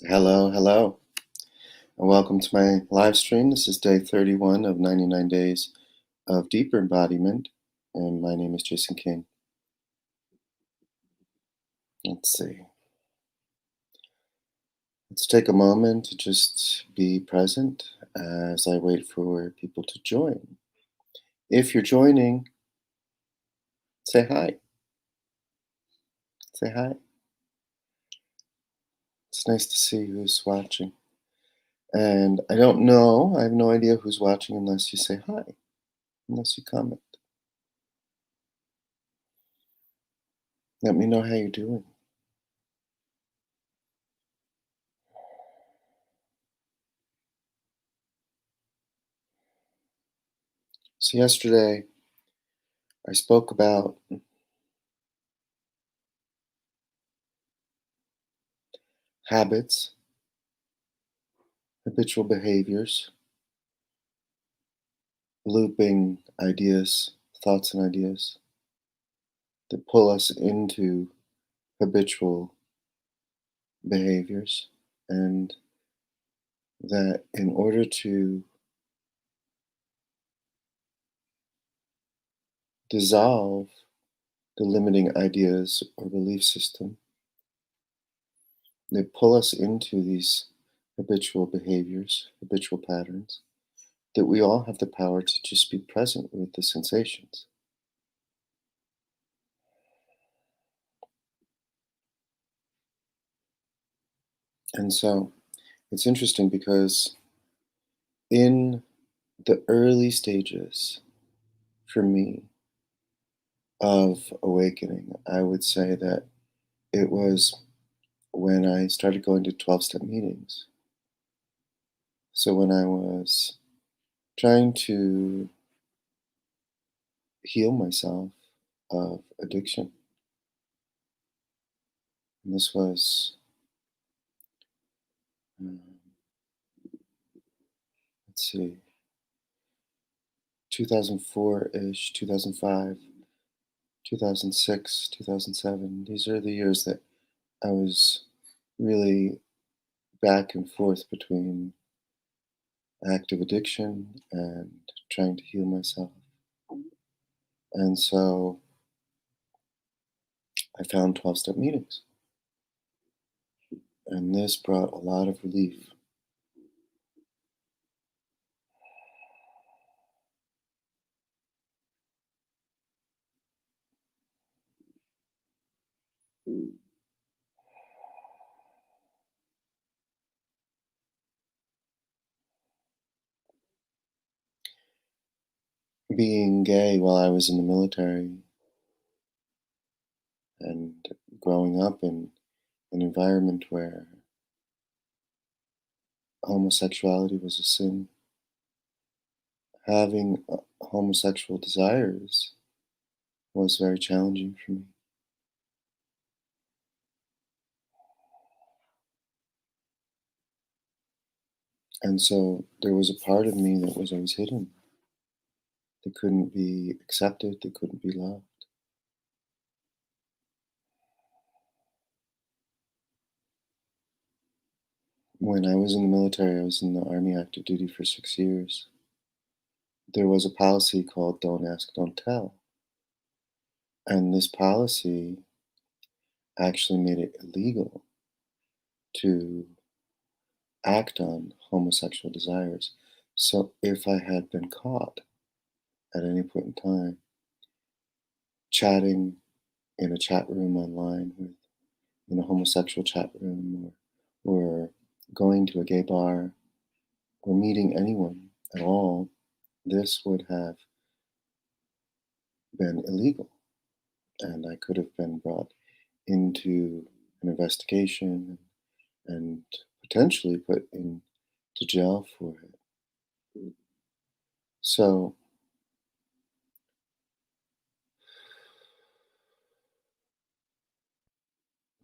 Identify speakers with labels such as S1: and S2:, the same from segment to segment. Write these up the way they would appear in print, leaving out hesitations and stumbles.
S1: Hello, hello, and welcome to my live stream. This is day 31 of 99 days of Deeper Embodiment, and my name is Jason King. Let's see. Let's take a moment to just be present as I wait for people to join. If you're joining, say hi. Say hi. It's nice to see who's watching. And I don't know, I have no idea who's watching unless you say hi, unless you comment. Let me know how you're doing. So, yesterday I spoke about habits, habitual behaviors, looping ideas, thoughts and ideas that pull us into habitual behaviors, and that in order to dissolve the limiting ideas or belief system, they pull us into these habitual behaviors, habitual patterns, that we all have the power to just be present with the sensations. And so it's interesting because in the early stages for me of awakening, I would say that it was when I started going to 12-step meetings. So when I was trying to heal myself of addiction, and this was, um, let's see, 2004-ish, 2005, 2006, 2007. These are the years that I was really back and forth between active addiction and trying to heal myself. And so I found 12-step meetings, and this brought a lot of relief. Being gay while I was in the military and growing up in an environment where homosexuality was a sin, having homosexual desires was very challenging for me. And so there was a part of me that was always hidden, that couldn't be accepted, that couldn't be loved. When I was in the military, I was in the Army active duty for 6 years. There was a policy called Don't Ask, Don't Tell. And this policy actually made it illegal to act on homosexual desires. So if I had been caught at any point in time chatting in a chat room online with in a homosexual chat room, or going to a gay bar, or meeting anyone at all, this would have been illegal, and I could have been brought into an investigation and potentially put into jail for it. So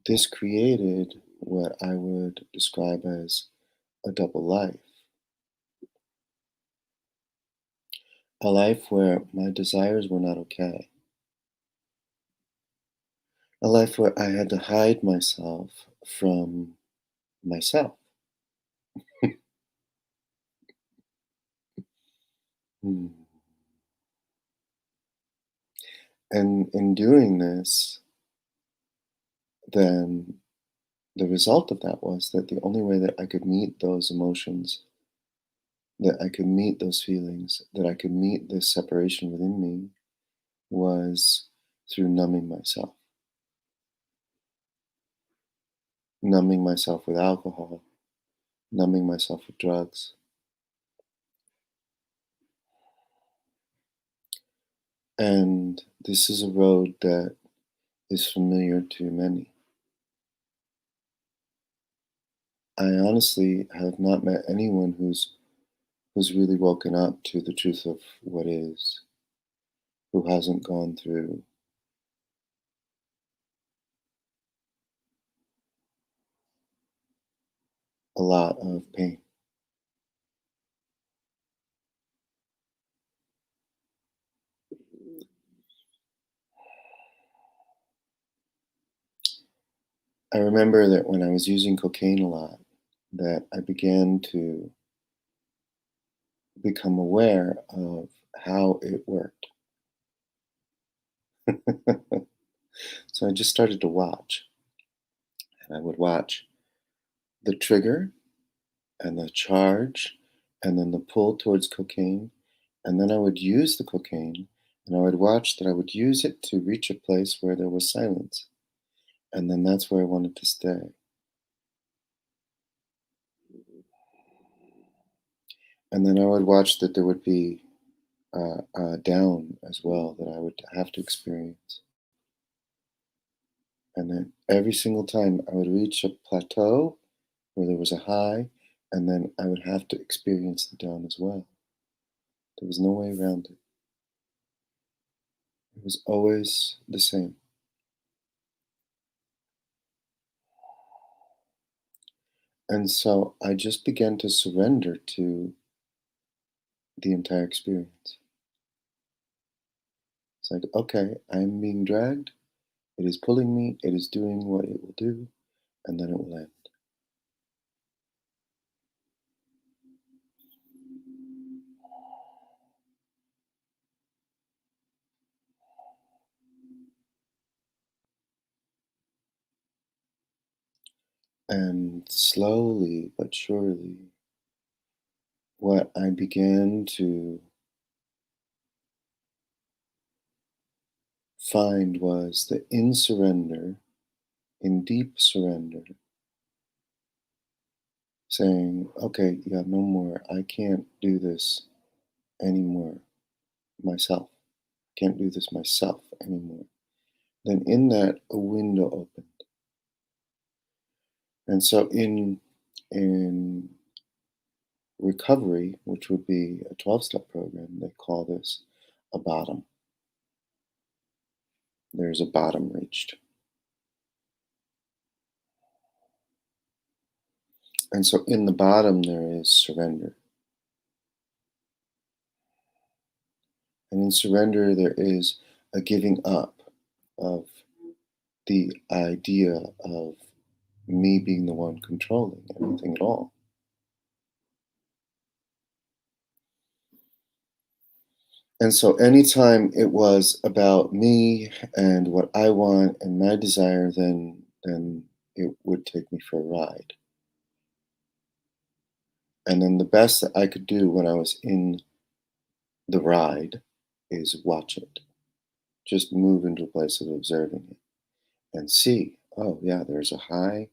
S1: this created what I would describe as a double life. A life where my desires were not okay. A life where I had to hide myself from myself. Hmm. And in doing this, then the result of that was that the only way that I could meet those emotions, that I could meet those feelings, that I could meet this separation within me was through numbing myself with alcohol, numbing myself with drugs. And this is a road that is familiar to many. I honestly have not met anyone who's really woken up to the truth of what is, who hasn't gone through a lot of pain. I remember that when I was using cocaine a lot, that I began to become aware of how it worked. So I just started to watch, and I would watch the trigger and the charge and then the pull towards cocaine. And then I would use the cocaine and I would watch that I would use it to reach a place where there was silence. And then that's where I wanted to stay. And then I would watch that there would be down as well that I would have to experience. And then every single time I would reach a plateau where there was a high, and then I would have to experience the down as well. There was no way around it. It was always the same. And so I just began to surrender to the entire experience. It's like, okay, I'm being dragged. It is pulling me. It is doing what it will do. And then it will end. And slowly but surely, what I began to find was that in surrender, in deep surrender, saying, okay, yeah, no more. I can't do this anymore myself. Can't do this myself anymore. Then in that, a window opened. And so in recovery, which would be a 12-step program, they call this a bottom. There's a bottom reached. And so in the bottom there is surrender. And in surrender there is a giving up of the idea of me being the one controlling everything at all. And so anytime it was about me and what I want and my desire, then it would take me for a ride. And then the best that I could do when I was in the ride is watch it. Just move into a place of observing it and see, oh yeah, there's a high,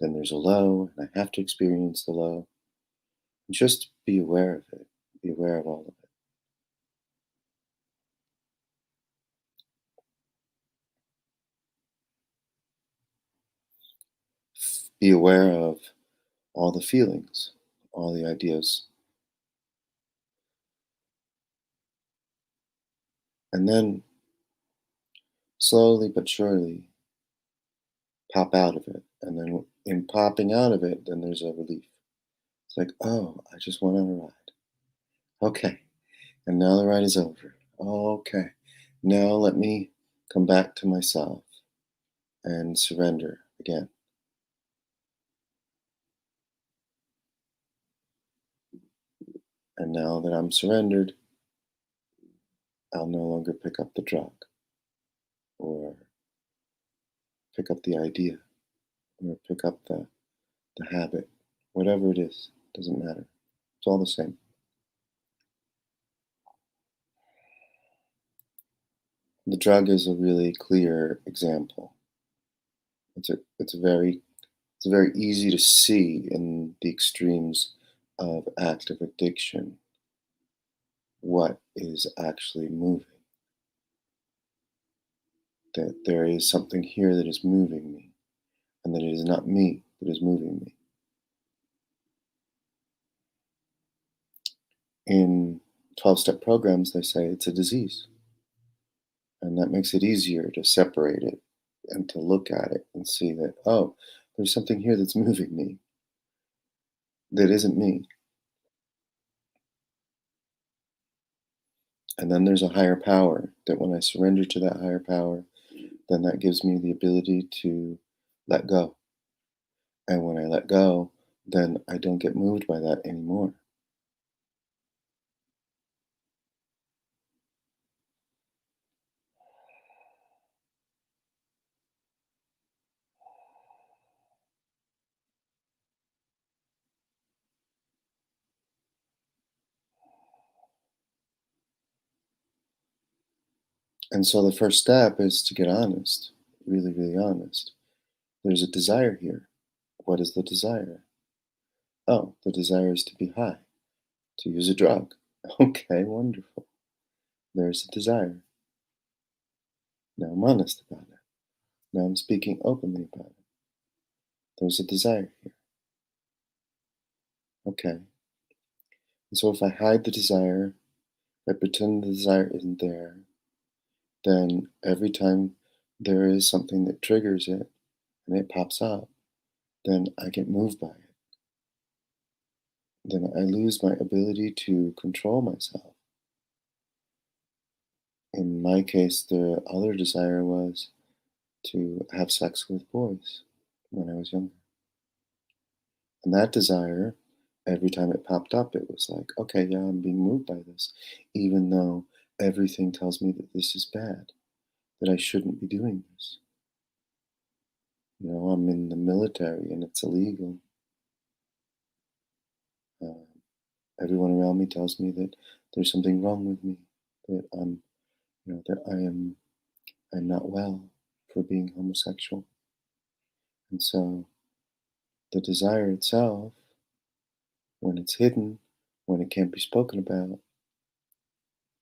S1: then there's a low, and I have to experience the low. Just be aware of it. Be aware of all of it. Be aware of all the feelings, all the ideas. And then slowly but surely pop out of it. And then in popping out of it, then there's a relief. It's like, oh, I just went on a ride. Okay. And now the ride is over. Okay. Now let me come back to myself and surrender again. And now that I'm surrendered, I'll no longer pick up the drug or pick up the idea or pick up the habit. Whatever it is, doesn't matter. It's all the same. The drug is a really clear example. It's very easy to see in the extremes of active addiction what is actually moving. That there is something here that is moving me, and that it is not me that is moving me. In 12-step programs, they say it's a disease, and that makes it easier to separate it and to look at it and see that, oh, there's something here that's moving me that isn't me. And then there's a higher power that when I surrender to that higher power, then that gives me the ability to let go. And when I let go, then I don't get moved by that anymore. And so the first step is to get honest, really, really honest. There's a desire here. What is the desire? Oh, the desire is to be high, to use a drug. Okay, wonderful. There's a desire. Now I'm honest about it. Now I'm speaking openly about it. There's a desire here. Okay. And so if I hide the desire, if I pretend the desire isn't there, then every time there is something that triggers it and it pops up, then I get moved by it. Then I lose my ability to control myself. In my case, the other desire was to have sex with boys when I was younger. And that desire, every time it popped up, it was like, okay, yeah, I'm being moved by this, even though everything tells me that this is bad, that I shouldn't be doing this. I'm in the military and it's illegal. Uh, Everyone around me tells me that there's something wrong with me, that I'm not well for being homosexual. And so the desire itself, when it's hidden, when it can't be spoken about,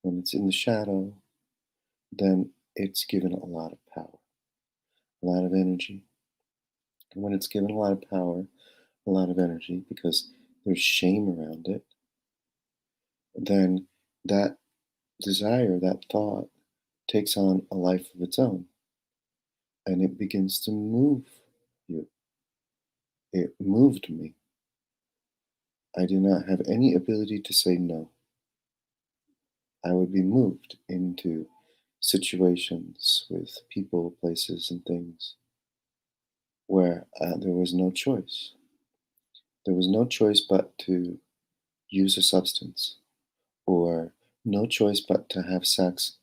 S1: when it's in the shadow, then it's given a lot of power, a lot of energy. And when it's given a lot of power, a lot of energy, because there's shame around it, then that desire, that thought, takes on a life of its own and it begins to move you. It moved me. I do not have any ability to say no. I would be moved into situations with people, places, and things where there was no choice. There was no choice but to use a substance, or no choice but to have sex,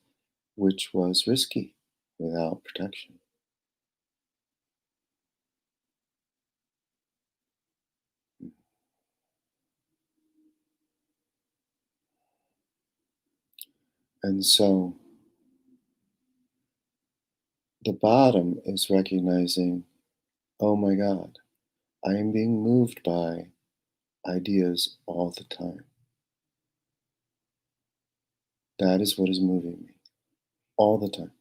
S1: which was risky without protection. And so the bottom is recognizing, oh my God, I am being moved by ideas all the time. That is what is moving me all the time.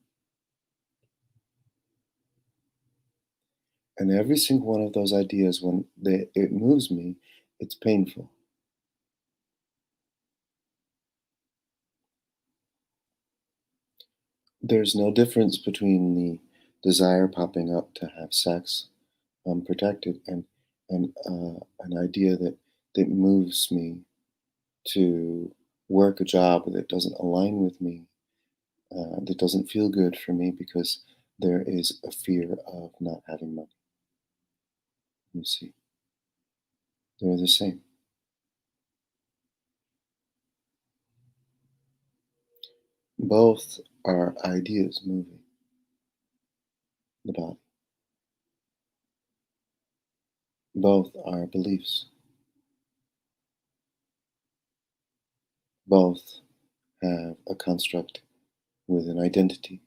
S1: And every single one of those ideas, when it moves me, it's painful. There's no difference between the desire popping up to have sex unprotected and an idea that moves me to work a job that doesn't align with me, that doesn't feel good for me because there is a fear of not having money. You see, they're the same. Both are ideas moving the body. Both are beliefs. Both have a construct with an identity.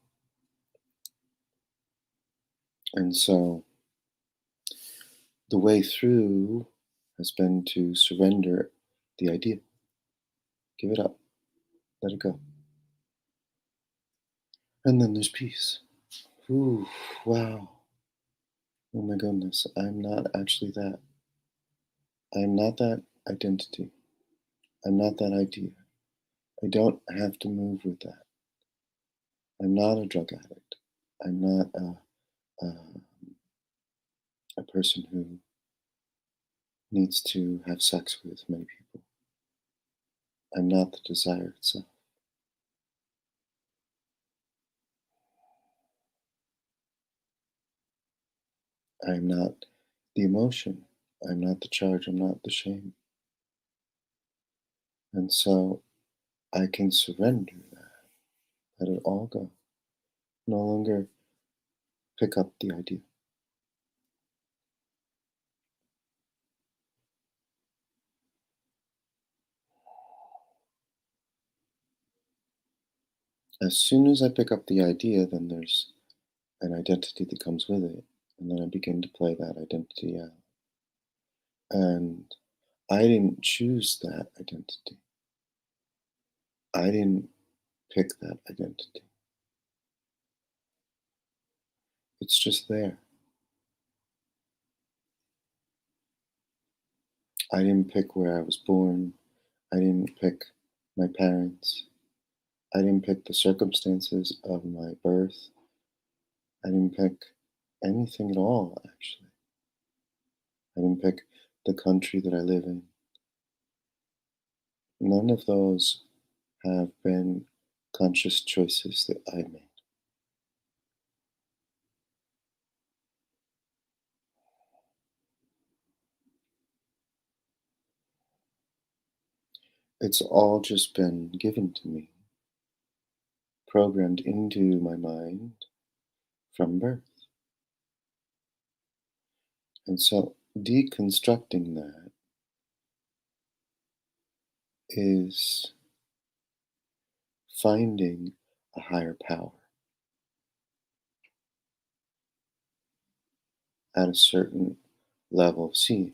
S1: And so the way through has been to surrender the idea. Give it up. Let it go. And then there's peace. Ooh, wow. Oh my goodness. I'm not actually that. I'm not that identity. I'm not that idea. I don't have to move with that. I'm not a drug addict. I'm not a person who needs to have sex with many people. I'm not the desire itself. I'm not the emotion. I'm not the charge. I'm not the shame. And so I can surrender that, let it all go. No longer pick up the idea. As soon as I pick up the idea, then there's an identity that comes with it. And then I begin to play that identity out. And I didn't choose that identity. I didn't pick that identity. It's just there. I didn't pick where I was born. I didn't pick my parents. I didn't pick the circumstances of my birth. I didn't pick anything at all, actually. I didn't pick the country that I live in. None of those have been conscious choices that I made. It's all just been given to me, programmed into my mind from birth. And so deconstructing that is finding a higher power at a certain level of seeing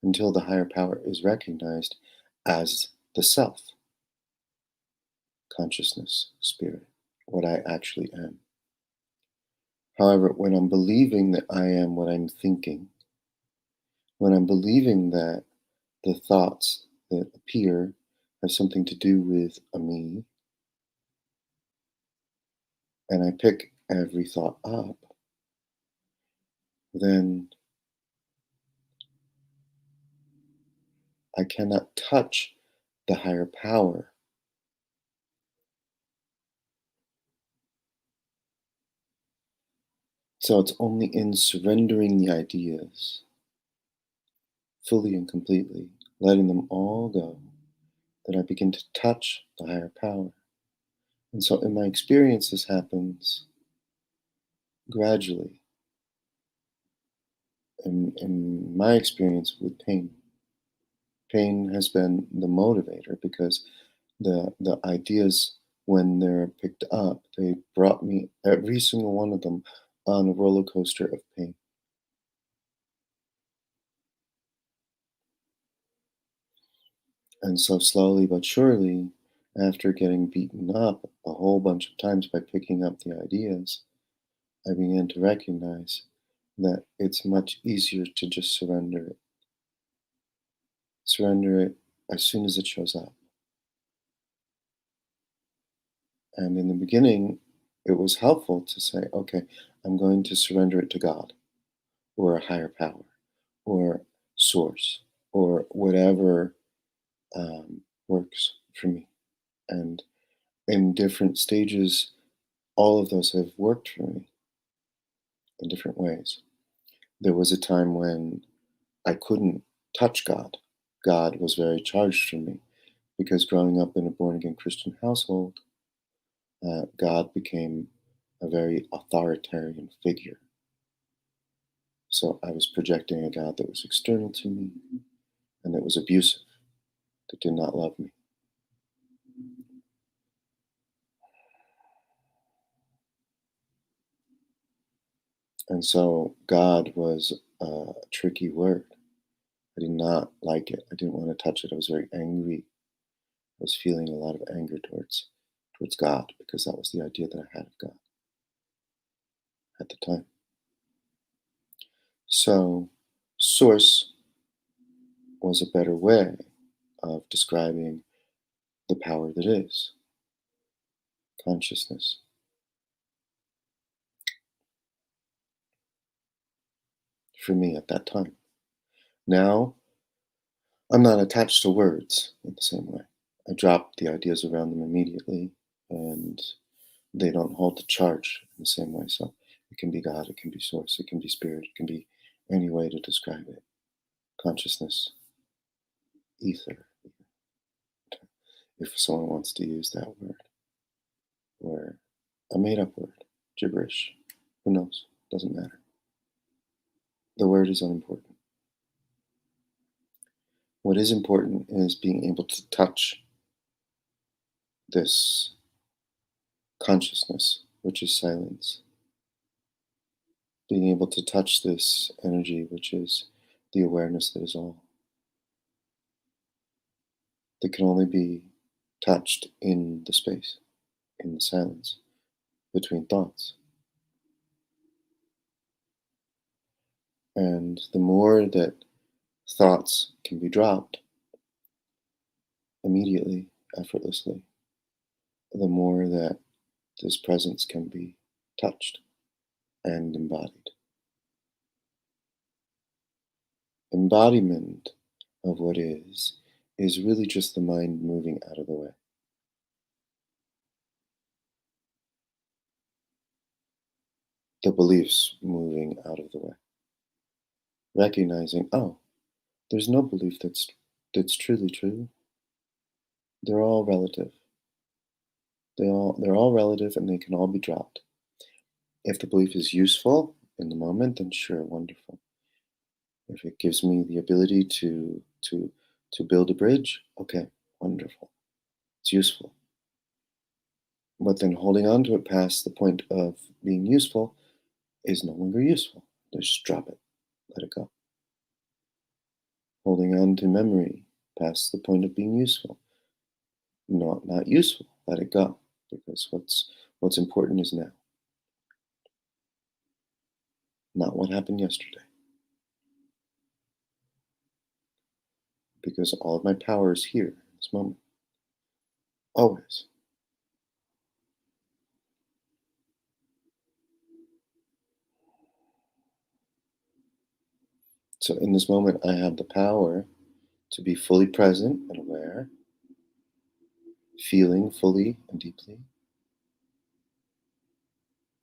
S1: until the higher power is recognized as the self, consciousness, spirit, what I actually am. However, when I'm believing that I am what I'm thinking, when I'm believing that the thoughts that appear have something to do with a me, and I pick every thought up, then I cannot touch the higher power. So it's only in surrendering the ideas fully and completely, letting them all go, that I begin to touch the higher power. And so in my experience, this happens gradually. In my experience with pain, pain has been the motivator because the ideas, when they're picked up, they brought me, every single one of them, on a roller coaster of pain. And so slowly but surely, after getting beaten up a whole bunch of times by picking up the ideas, I began to recognize that it's much easier to just surrender it. Surrender it as soon as it shows up. And in the beginning, it was helpful to say, okay, I'm going to surrender it to God or a higher power or source or whatever works for me. And in different stages, all of those have worked for me in different ways. There was a time when I couldn't touch God. God was very charged for me because growing up in a born again Christian household, God became a very authoritarian figure. So I was projecting a God that was external to me and that was abusive, that did not love me. And so God was a tricky word. I did not like it. I didn't want to touch it. I was very angry. I was feeling a lot of anger towards God because that was the idea that I had of God at the time. So source was a better way of describing the power that is consciousness. For me at that time. Now, I'm not attached to words in the same way. I drop the ideas around them immediately, and they don't hold the charge in the same way. So it can be God, it can be source, it can be spirit, it can be any way to describe it. Consciousness, ether, if someone wants to use that word, or a made up word, gibberish. Who knows? Doesn't matter. The word is unimportant. What is important is being able to touch this consciousness, which is silence. Being able to touch this energy, which is the awareness that is all, that can only be touched in the space, in the silence, between thoughts. And the more that thoughts can be dropped immediately, effortlessly, the more that this presence can be touched and embodied. Embodiment of what is really just the mind moving out of the way. The beliefs moving out of the way. Recognizing, oh, there's no belief that's truly true. They're all relative. They're all relative and they can all be dropped. If the belief is useful in the moment, then sure, wonderful. If it gives me the ability to build a bridge, okay, wonderful. It's useful. But then holding on to it past the point of being useful is no longer useful. Just drop it. Let it go. Holding on to memory past the point of being useful. Not useful. Let it go. Because what's important is now, not what happened yesterday. Because all of my power is here in this moment. Always. So in this moment I have the power to be fully present and aware, feeling fully and deeply,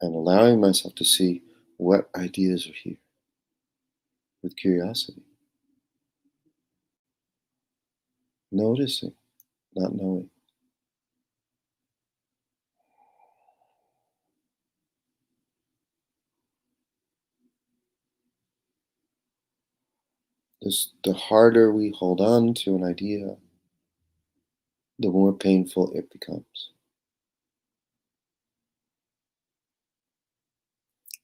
S1: and allowing myself to see what ideas are here with curiosity, noticing, not knowing. The harder we hold on to an idea, the more painful it becomes.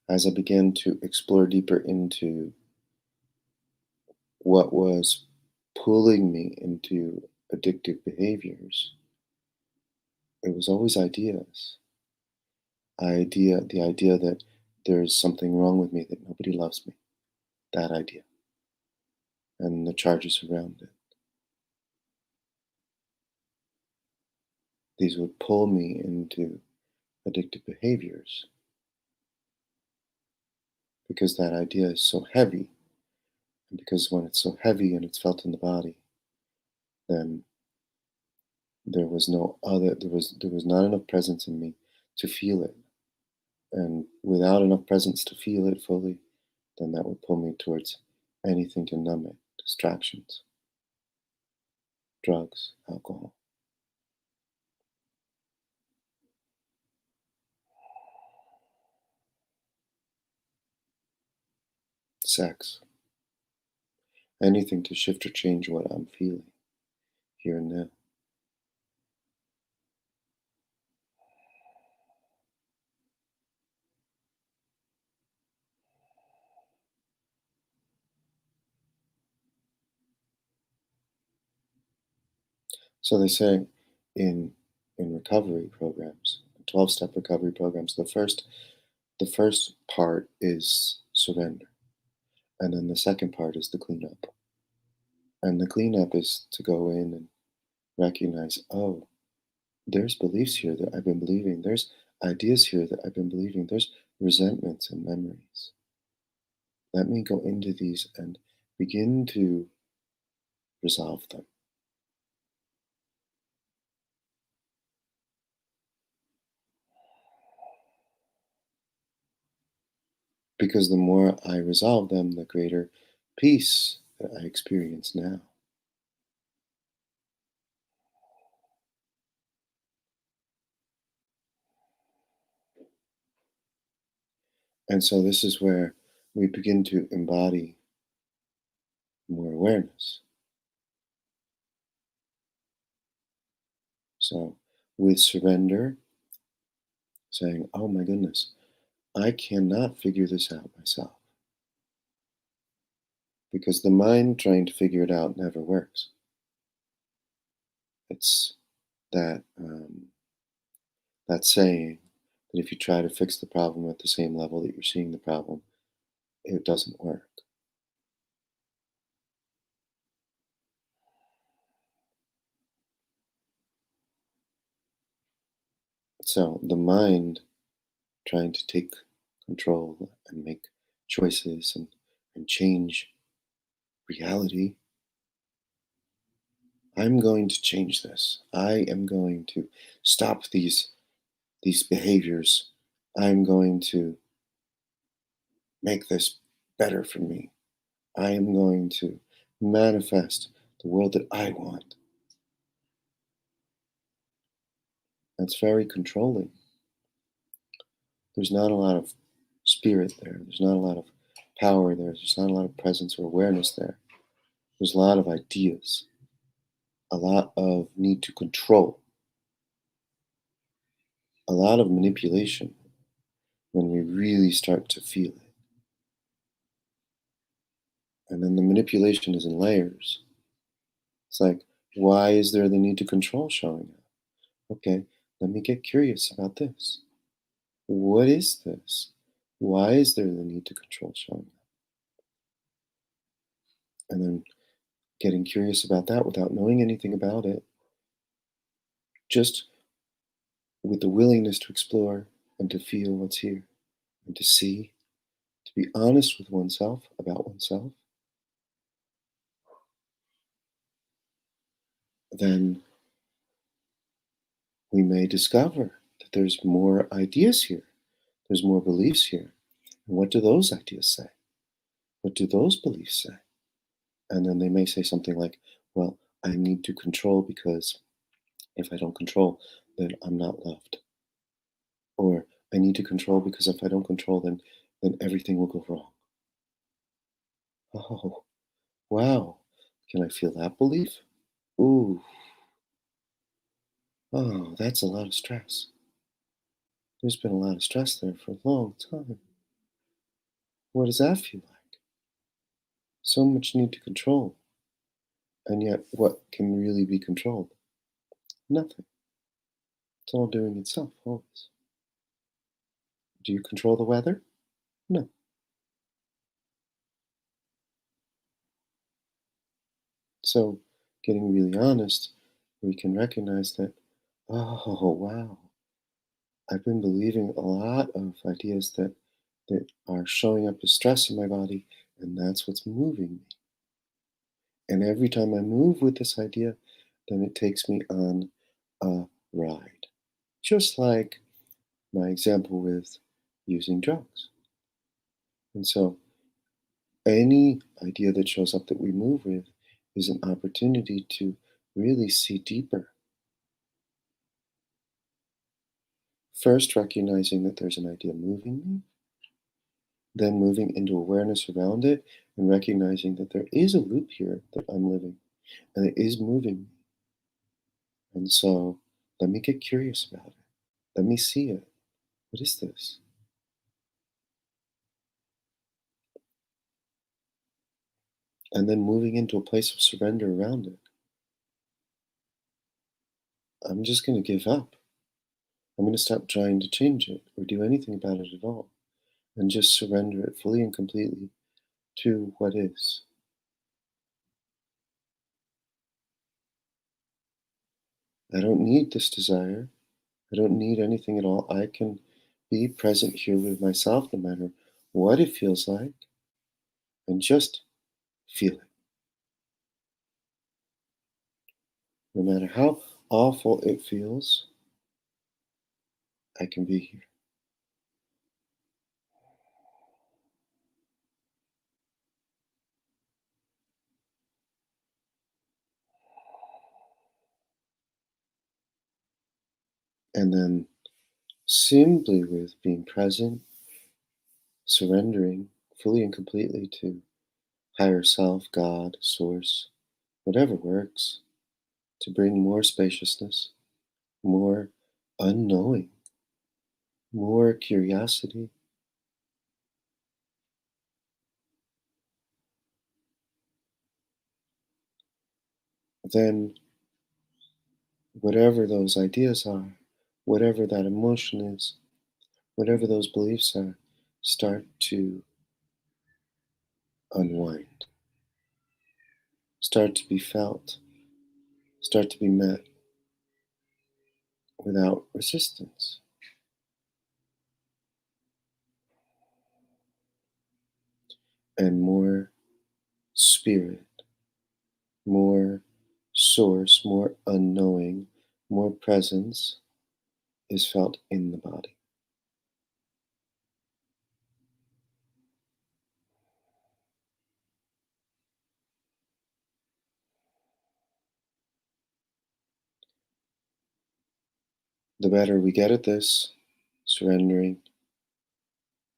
S1: As I began to explore deeper into what was pulling me into addictive behaviors, it was always ideas. The idea that there's something wrong with me, that nobody loves me. That idea. And the charges around it. These would pull me into addictive behaviors because that idea is so heavy. And because when it's so heavy and it's felt in the body, then there was not enough presence in me to feel it. And without enough presence to feel it fully, then that would pull me towards anything to numb it. Distractions, drugs, alcohol. sex, anything to shift or change what I'm feeling here and now. So they say in recovery programs, 12-step recovery programs, the first part is surrender, and then the second part is the cleanup. And the cleanup is to go in and recognize, oh, there's beliefs here that I've been believing. There's ideas here that I've been believing. There's resentments and memories. Let me go into these and begin to resolve them. Because the more I resolve them, the greater peace that I experience now. And so this is where we begin to embody more awareness. So with surrender, saying, oh my goodness, I cannot figure this out myself. Because the mind trying to figure it out never works. It's that saying that if you try to fix the problem at the same level that you're seeing the problem, it doesn't work. So the mind trying to take control and make choices and change reality. I'm going to change this. I am going to stop these behaviors. I'm going to make this better for me. I am going to manifest the world that I want. That's very controlling. There's not a lot of spirit there. There's not a lot of power there. There's not a lot of presence or awareness there. There's a lot of ideas, a lot of need to control, a lot of manipulation when we really start to feel it. And then the manipulation is in layers. It's like, why is there the need to control showing up? Okay, let me get curious about this. What is this? Why is there the need to control showing up? And then getting curious about that without knowing anything about it, just with the willingness to explore and to feel what's here and to see, to be honest with oneself about oneself, then we may discover that there's more ideas here, there's more beliefs here. And what do those ideas say? What do those beliefs say? And then they may say something like, well, I need to control because if I don't control, then I'm not loved. Or I need to control because if I don't control, then everything will go wrong. Oh, wow. Can I feel that belief? Ooh, oh, that's a lot of stress. There's been a lot of stress there for a long time. What does that feel like? So much need to control. And yet, what can really be controlled? Nothing. It's all doing itself, always. Do you control the weather? No. So, getting really honest, we can recognize that, oh, wow, I've been believing a lot of ideas that are showing up as stress in my body, and that's what's moving me. And every time I move with this idea, then it takes me on a ride. Just like my example with using drugs. And so any idea that shows up that we move with is an opportunity to really see deeper. First, recognizing that there's an idea moving me, then moving into awareness around it and recognizing that there is a loop here that I'm living and it is moving. And so let me get curious about it. Let me see it. What is this? And then moving into a place of surrender around it. I'm just going to give up. I'm going to stop trying to change it or do anything about it at all and just surrender it fully and completely to what is. I don't need this desire. I don't need anything at all. I can be present here with myself no matter what it feels like and just feel it. No matter how awful it feels, I can be here. And then simply with being present, surrendering fully and completely to higher self, God, source, whatever works, to bring more spaciousness, more unknowing, more curiosity, then whatever those ideas are, whatever that emotion is, whatever those beliefs are, start to unwind, start to be felt, start to be met without resistance. And more spirit, more source, more unknowing, more presence is felt in the body. The better we get at this, surrendering,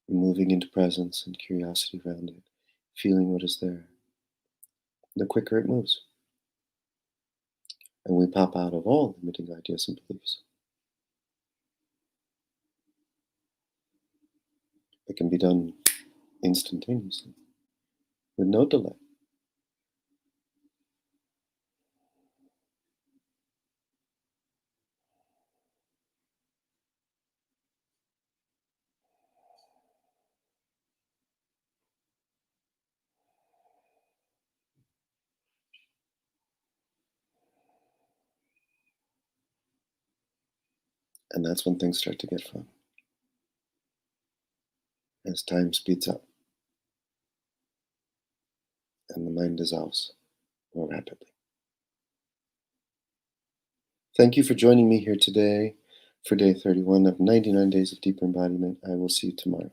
S1: moving into presence and curiosity around it, feeling what is there, the quicker it moves. And we pop out of all limiting ideas and beliefs. It can be done instantaneously, with no delay. And that's when things start to get fun, as time speeds up and the mind dissolves more rapidly. Thank you for joining me here today for day 31 of 99 Days of Deeper Embodiment. I will see you tomorrow.